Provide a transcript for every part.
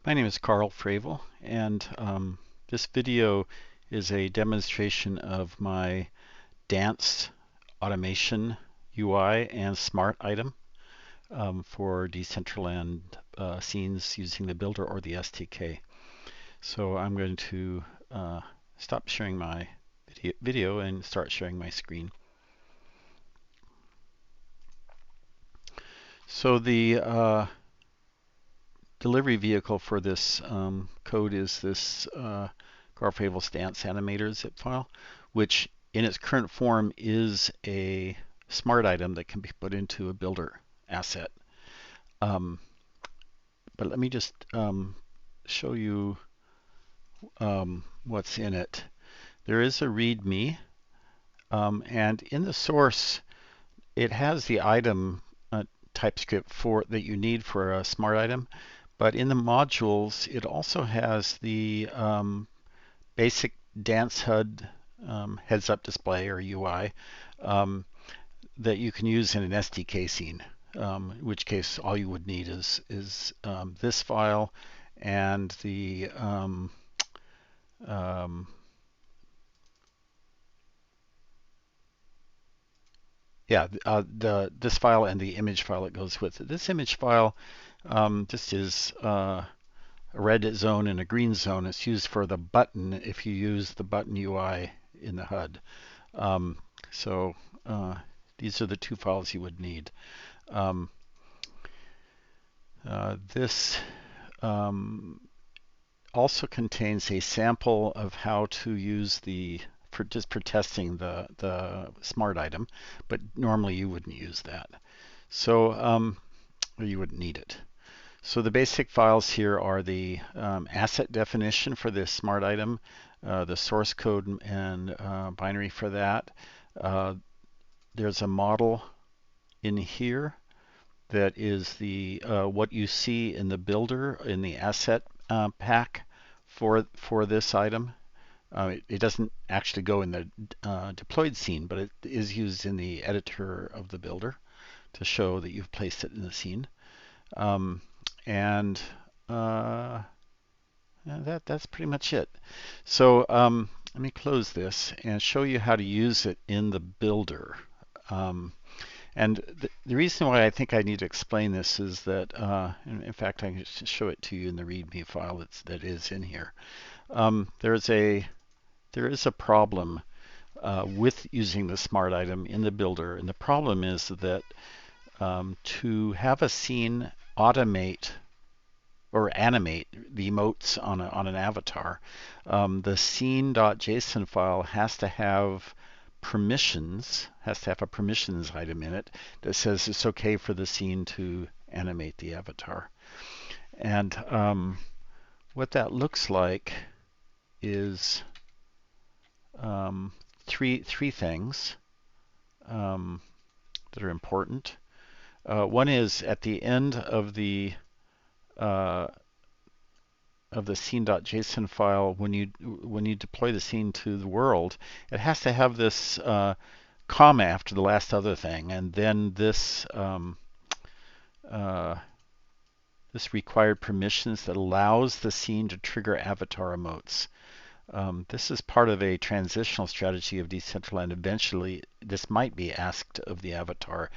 My name is Carl Fravel, and this video is a demonstration of my Dance Automation UI and Smart item for Decentraland scenes using the builder or the SDK. So I'm going to stop sharing my video and start sharing my screen. So the delivery vehicle for this code is this Carl Fravel's Dance Animator zip file, which in its current form is a smart item that can be put into a builder asset. But let me just show you what's in it. There is a README, and in the source, it has the item TypeScript that you need for a smart item. But in the modules, it also has the basic Dance HUD heads-up display or UI that you can use in an SDK scene. In which case, all you would need is this file and the this file and the image file that goes with it. This image file just is a red zone and a green zone. It's used for the button if you use the button UI in the HUD. These are the two files you would need. This also contains a sample of how to use for testing the smart item, but normally you wouldn't use that. So or you wouldn't need it. So the basic files here are the asset definition for this smart item, the source code and binary for that. There's a model in here that is the what you see in the builder in the asset pack for this item. It doesn't actually go in the deployed scene, but it is used in the editor of the builder to show that you've placed it in the scene. That's pretty much it. So let me close this and show you how to use it in the builder. And the reason why I think I need to explain this is that, in fact, I can just show it to you in the README file that is in here. There is a problem with using the smart item in the builder, and the problem is that to have a scene automate or animate the emotes on an avatar, the scene.json file has to have permissions, has to have a permissions item in it that says it's okay for the scene to animate the avatar. And what that looks like is three things that are important. One is at the end of the scene.json file, when you deploy the scene to the world, it has to have this comma after the last other thing, and then this this required permissions that allows the scene to trigger avatar emotes. This is part of a transitional strategy of Decentraland. Eventually, this might be asked of the avatar,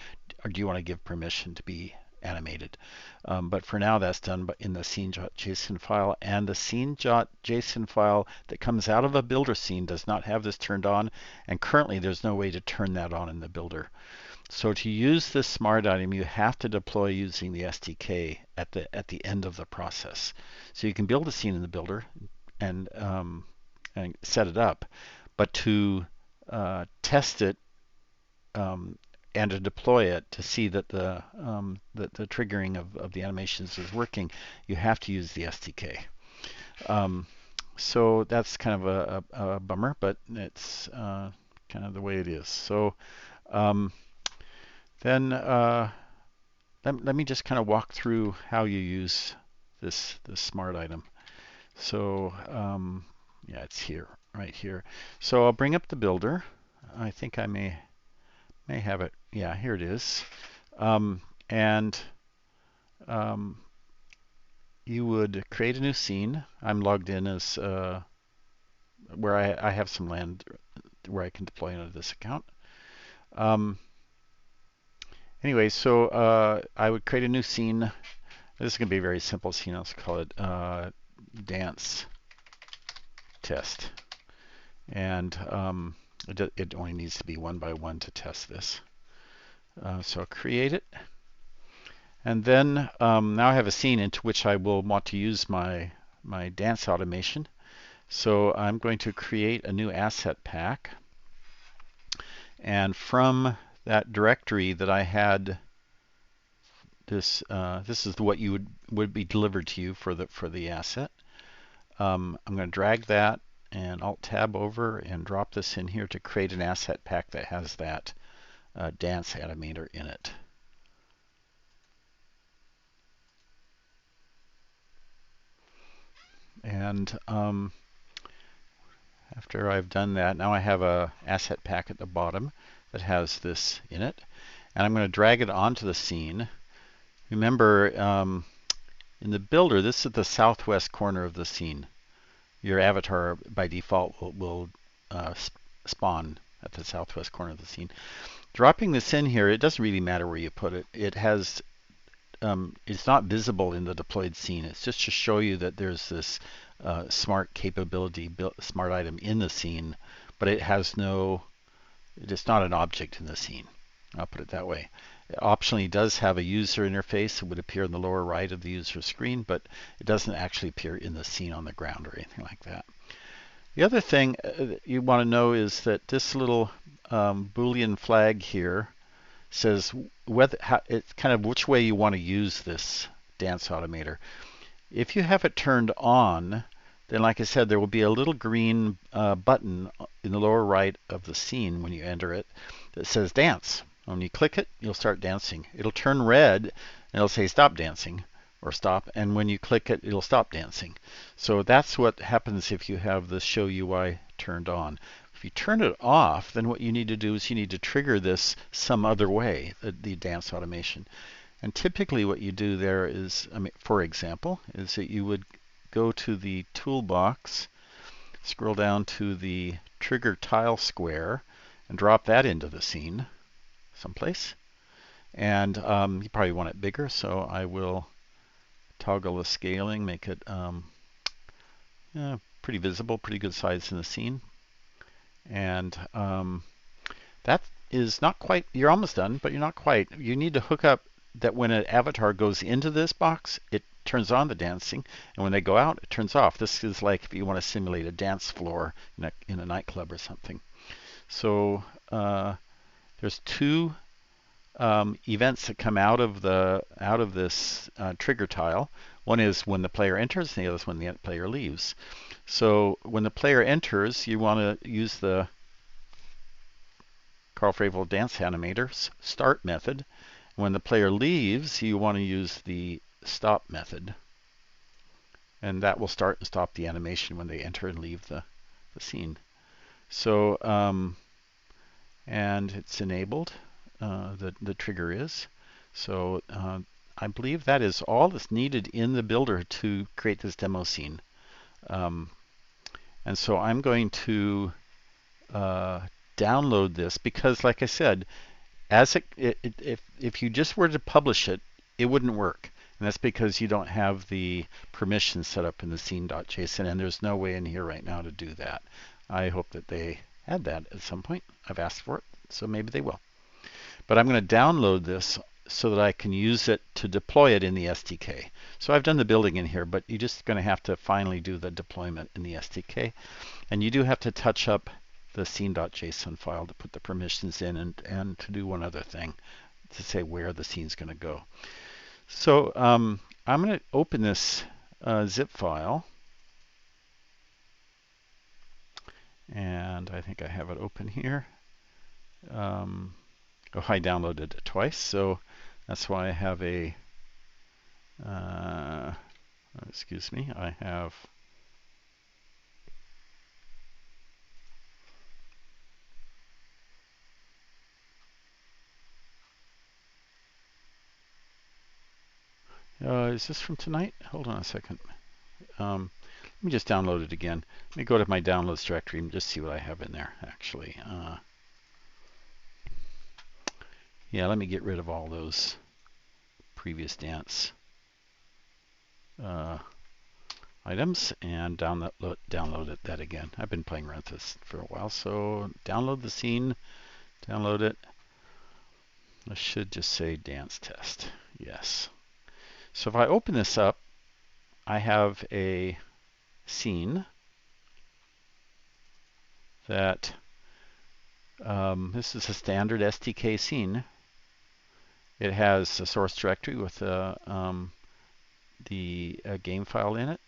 or do you want to give permission to be animated? But for now, that's done in the scene.json file, and the scene.json file that comes out of a builder scene does not have this turned on, and currently there's no way to turn that on in the builder. So to use this smart item, you have to deploy using the SDK at the end of the process. So you can build a scene in the builder and set it up, but to test it and to deploy it to see that the triggering of the animations is working, you have to use the SDK. So that's kind of a bummer, but it's kind of the way it is. So then let me just kind of walk through how you use this smart item. So yeah, it's here, right here. So I'll bring up the builder. I think I may have it. Yeah, here it is. you would create a new scene. I'm logged in as where I have some land where I can deploy into this account. Um, anyway, so I would create a new scene. This is going to be a very simple scene. Let's call it dance test. And it only needs to be one by one to test this. So I'll create it. And then now I have a scene into which I will want to use my dance automation. So I'm going to create a new asset pack. And from that directory that I had, this is what you would be delivered to you for the asset. I'm going to drag that and Alt Tab over and drop this in here to create an asset pack that has that Dance Automator in it. And after I've done that, now I have a asset pack at the bottom that has this in it. And I'm going to drag it onto the scene. Remember, in the builder, this is the southwest corner of the scene. Your avatar by default will spawn at the southwest corner of the scene. Dropping this in here, it doesn't really matter where you put it. It has, it's not visible in the deployed scene. It's just to show you that there's this smart capability, smart item in the scene, but it has no, it's not an object in the scene. I'll put it that way. It optionally does have a user interface. It would appear in the lower right of the user screen, but it doesn't actually appear in the scene on the ground or anything like that. The other thing you want to know is that this little Boolean flag here says whether it's kind of which way you want to use this Dance Automator. If you have it turned on, then like I said, there will be a little green button in the lower right of the scene when you enter it that says dance. When you click it, you'll start dancing. It'll turn red and it'll say stop dancing or stop, and when you click it, it'll stop dancing. So that's what happens if you have the show UI turned on. If you turn it off, then what you need to do is you need to trigger this some other way, the dance automation. And typically what you do there is, I mean, for example, is that you would go to the Toolbox, scroll down to the trigger tile square, and drop that into the scene someplace. And you probably want it bigger, so I will toggle the scaling, make it pretty visible, pretty good size in the scene. And that is not quite, you're almost done, but you're not quite. You need to hook up that when an avatar goes into this box, it turns on the dancing, and when they go out, it turns off. This is like if you want to simulate a dance floor in a nightclub or something. So there's two events that come out of this trigger tile. One is when the player enters, and the other is when the player leaves. So when the player enters, you want to use the Carl Fravel Dance Animator's start method. When the player leaves, you want to use the stop method. And that will start and stop the animation when they enter and leave the scene. So, and it's enabled, the trigger is. So I believe that is all that's needed in the builder to create this demo scene. And so I'm going to download this because, like I said, if you just were to publish it, it wouldn't work. And that's because you don't have the permissions set up in the scene.json, and there's no way in here right now to do that. I hope that they add that at some point. I've asked for it, so maybe they will. But I'm going to download this so that I can use it to deploy it in the SDK. So I've done the building in here, but you're just going to have to finally do the deployment in the SDK. And you do have to touch up the scene.json file to put the permissions in and to do one other thing, to say where the scene's going to go. So I'm going to open this zip file. And I think I have it open here. I downloaded it twice, so that's why I have a, excuse me, I have Is this from tonight? Hold on a second. Let me just download it again. Let me go to my downloads directory and just see what I have in there, actually. Yeah, let me get rid of all those previous dance items and download that again. I've been playing around with this for a while, so download the scene, download it. I should just say dance test. Yes. So if I open this up, I have a scene that this is a standard SDK scene. It has a source directory with the game file in it,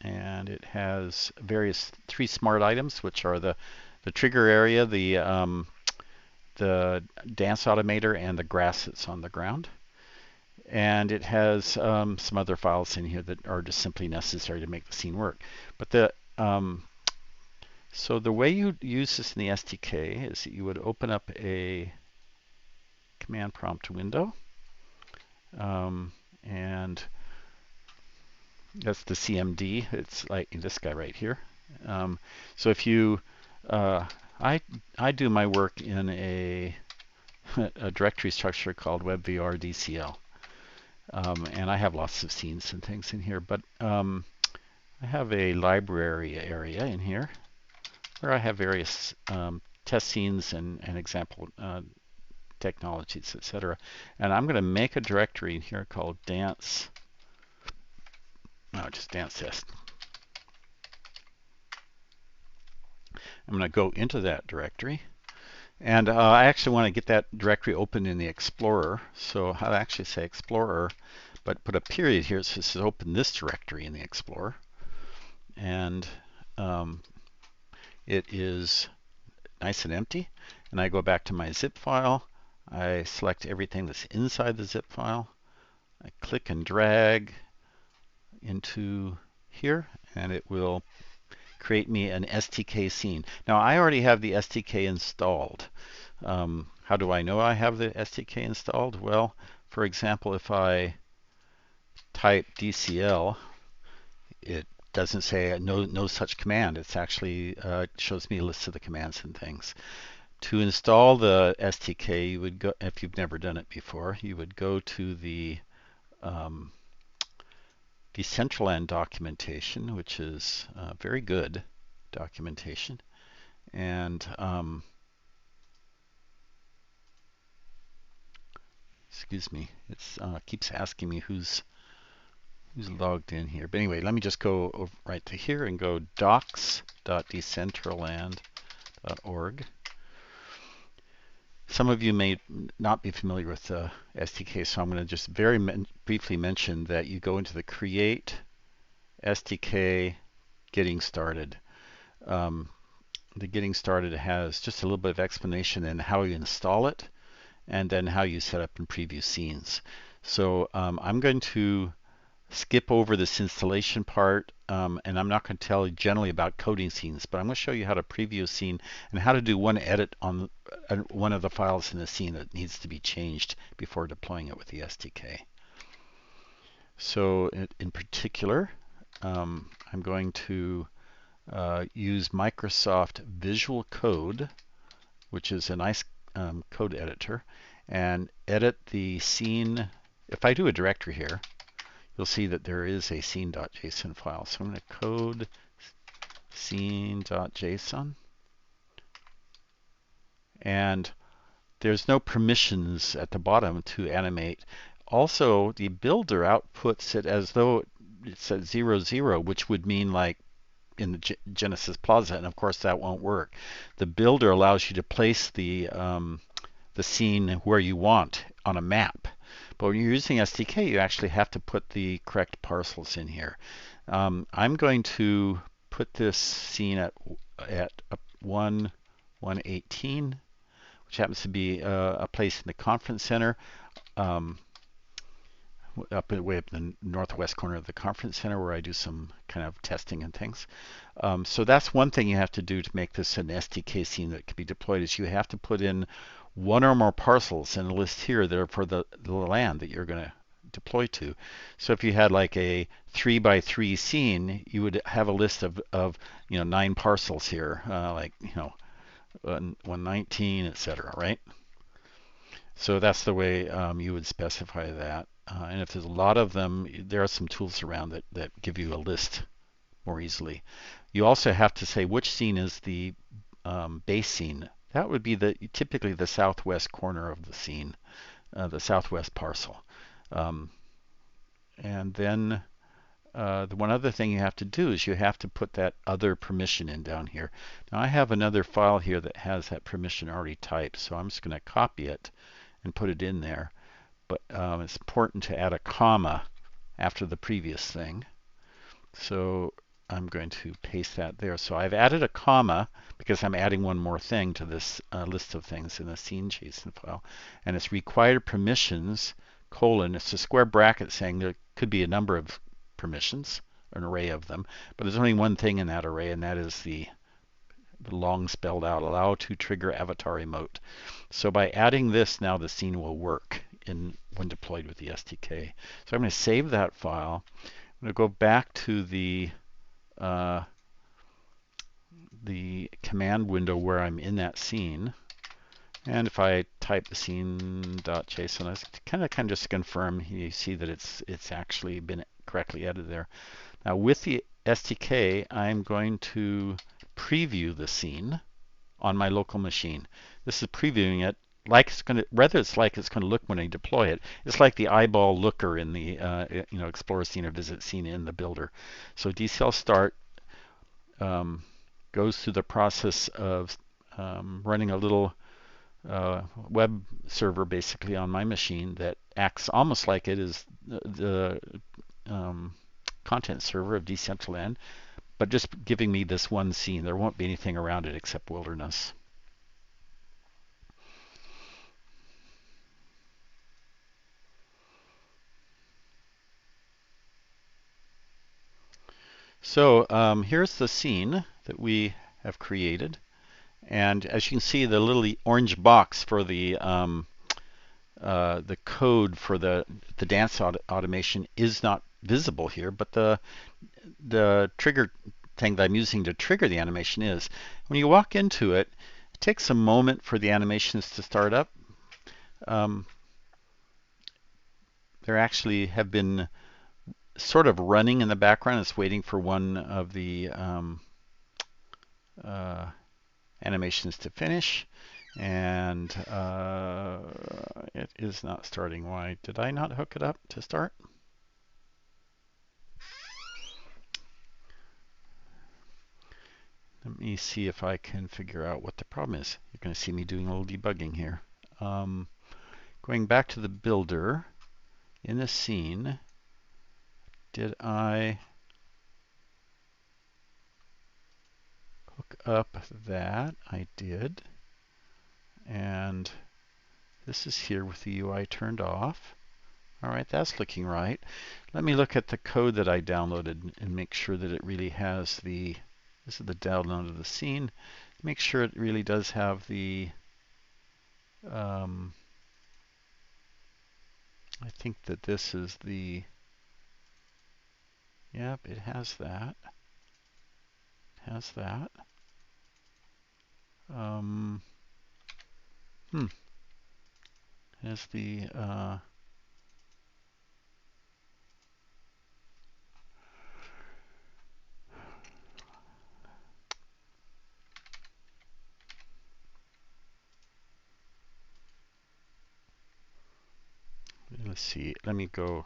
and it has various 3 smart items, which are the trigger area, the Dance Automator, and the grass that's on the ground. And it has some other files in here that are just simply necessary to make the scene work. But so the way you use this in the SDK is that you would open up a command prompt window, and that's the CMD. It's like this guy right here. So if you, I do my work in a directory structure called WebVR DCL. And I have lots of scenes and things in here, but I have a library area in here where I have various test scenes and example technologies, etc. And I'm going to make a directory in here called dance, no, just dance test. I'm going to go into that directory. And I actually want to get that directory open in the Explorer. So I'll actually say Explorer, but put a period here so it says open this directory in the Explorer. And it is nice and empty. And I go back to my zip file. I select everything that's inside the zip file. I click and drag into here, and it will create me an SDK scene. Now I already have the SDK installed. How do I know I have the SDK installed? Well, for example, if I type DCL, it doesn't say no such command. It's actually shows me a list of the commands and things. To install the SDK, you would go, if you've never done it before, you would go to the Decentraland documentation, which is very good documentation, and excuse me, it keeps asking me who's logged in here. But anyway, let me just go over right to here and go docs.decentraland.org. Some of you may not be familiar with the SDK, so I'm going to just very briefly mention that you go into the Create SDK Getting Started. The Getting Started has just a little bit of explanation in how you install it, and then how you set up and preview scenes. So I'm going to skip over this installation part, and I'm not going to tell you generally about coding scenes, but I'm going to show you how to preview a scene and how to do one edit on one of the files in the scene that needs to be changed before deploying it with the SDK. So in particular, I'm going to use Microsoft Visual Code, which is a nice code editor, and edit the scene. If I do a directory here, you'll see that there is a scene.json file. So I'm going to code scene.json. And there's no permissions at the bottom to animate. Also, the builder outputs it as though it said 0, 0, which would mean like in the Genesis Plaza, and of course that won't work. The builder allows you to place the scene where you want on a map. But when you're using SDK, you actually have to put the correct parcels in here. I'm going to put this scene at 1:18, which happens to be a place in the conference center, way up in the northwest corner of the conference center, where I do some kind of testing and things. So that's one thing you have to do to make this an SDK scene that can be deployed, is you have to put in one or more parcels in a list here that are for the land that you're going to deploy to. So if you had like a 3x3 scene, you would have a list of 9 parcels here, like 119, etc. Right? So that's the way you would specify that. And if there's a lot of them, there are some tools around that give you a list more easily. You also have to say which scene is the base scene. That would be typically the southwest corner of the scene, the southwest parcel. And then the one other thing you have to do is you have to put that other permission in down here. Now I have another file here that has that permission already typed, so I'm just going to copy it and put it in there. But it's important to add a comma after the previous thing. So I'm going to paste that there. So I've added a comma because I'm adding one more thing to this list of things in the scene JSON file. And it's required permissions, colon, it's a square bracket saying there could be a number of permissions, an array of them, but there's only one thing in that array, and that is the long spelled out, allow to trigger avatar emote. So by adding this, now the scene will work when deployed with the SDK. So I'm going to save that file. I'm going to go back to the command window where I'm in that scene. And if I type the scene.json, I kind of just confirm, you see that it's actually been correctly edited there. Now with the SDK, I'm going to preview the scene on my local machine. This is previewing it like it's going to, rather it's like it's going to look when I deploy it. It's like the eyeball looker in the explore scene or visit scene in the builder. So DCL start goes through the process of running a little web server basically on my machine that acts almost like it is the content server of Decentraland, but just giving me this one scene. There won't be anything around it except wilderness. So here's the scene that we have created. And as you can see, the little orange box for the code for the dance automation is not visible here, but the trigger thing that I'm using to trigger the animation is. When you walk into it, it takes a moment for the animations to start up. There actually have been sort of running in the background. It's waiting for one of the animations to finish, and it is not starting. Why did I not hook it up to start? Let me see if I can figure out what the problem is. You're going to see me doing a little debugging here. Going back to the builder, in the scene, did I hook up that? I did. And this is here with the UI turned off. All right, that's looking right. Let me look at the code that I downloaded and make sure that it really has this is the download of the scene. Make sure it really does have the, I think that this is yep, it has that. It has that. Has the, let's see, let me go,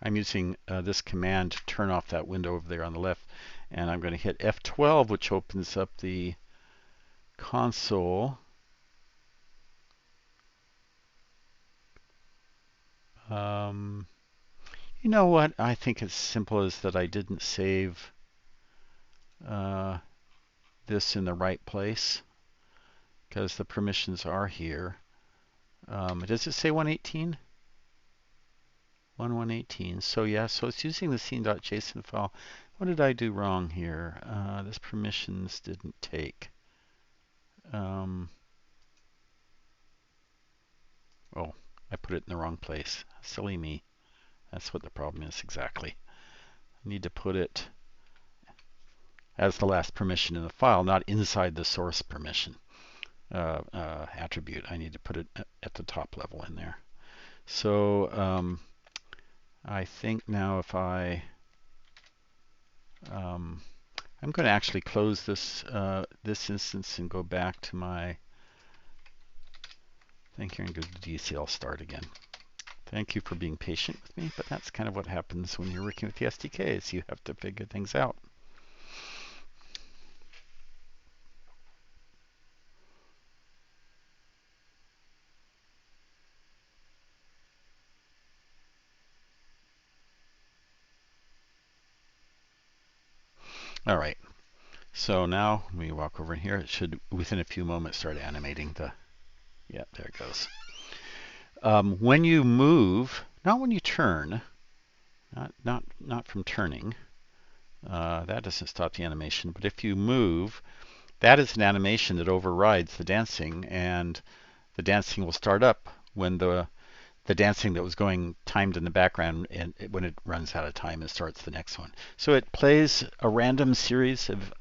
I'm using this command to turn off that window over there on the left, and I'm going to hit F12, which opens up the console. You know what? I think it's simple as that I didn't save this in the right place because the permissions are here. Does it say 118? 118. So yeah, so it's using the scene.json file. What did I do wrong here? This permissions didn't take. Oh, I put it in the wrong place. Silly me. That's what the problem is exactly. I need to put it as the last permission in the file, not inside the source permission attribute. I need to put it at the top level in there. So I think now if I'm going to actually close this this instance and go back to my thing here and go to DCL start again. Thank you for being patient with me, but that's kind of what happens when you're working with the SDKs. You have to figure things out. All right. So now when we walk over here, it should, within a few moments, start animating the, yeah, there it goes. When you move, not when you turn, not from turning, that doesn't stop the animation, but if you move, that is an animation that overrides the dancing, and the dancing will start up when the dancing that was going timed in the background, and when it runs out of time, it starts the next one. So it plays a random series of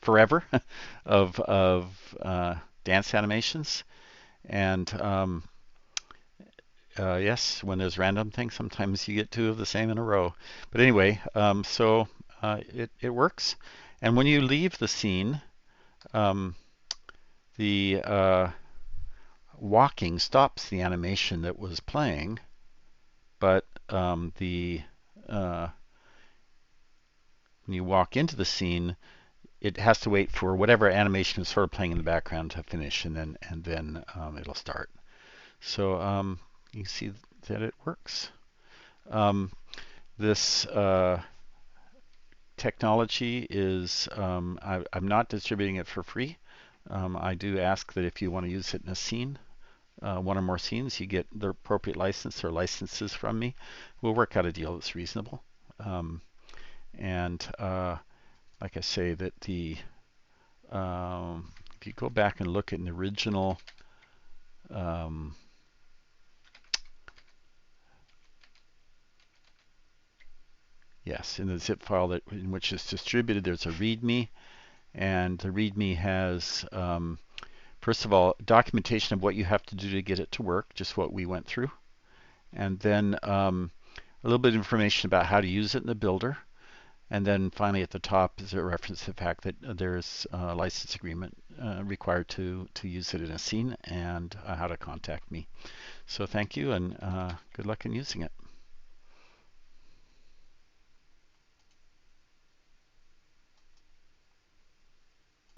forever of dance animations, and yes, when there's random things, sometimes you get two of the same in a row. But anyway, so it works. And when you leave the scene, the walking stops the animation that was playing, but when you walk into the scene, it has to wait for whatever animation is sort of playing in the background to finish, and then it'll start. So you see that it works. This technology is, I'm not distributing it for free. I do ask that if you want to use it in a scene, one or more scenes, you get the appropriate license or licenses from me. We'll work out a deal that's reasonable. And like I say, that the if you go back and look at an original yes, in the zip file in which it's distributed, there's a README, and the README has first of all, documentation of what you have to do to get it to work, just what we went through. And then a little bit of information about how to use it in the builder. And then finally at the top is a reference to the fact that there's a license agreement required to use it in a scene, and how to contact me. So thank you, and good luck in using it.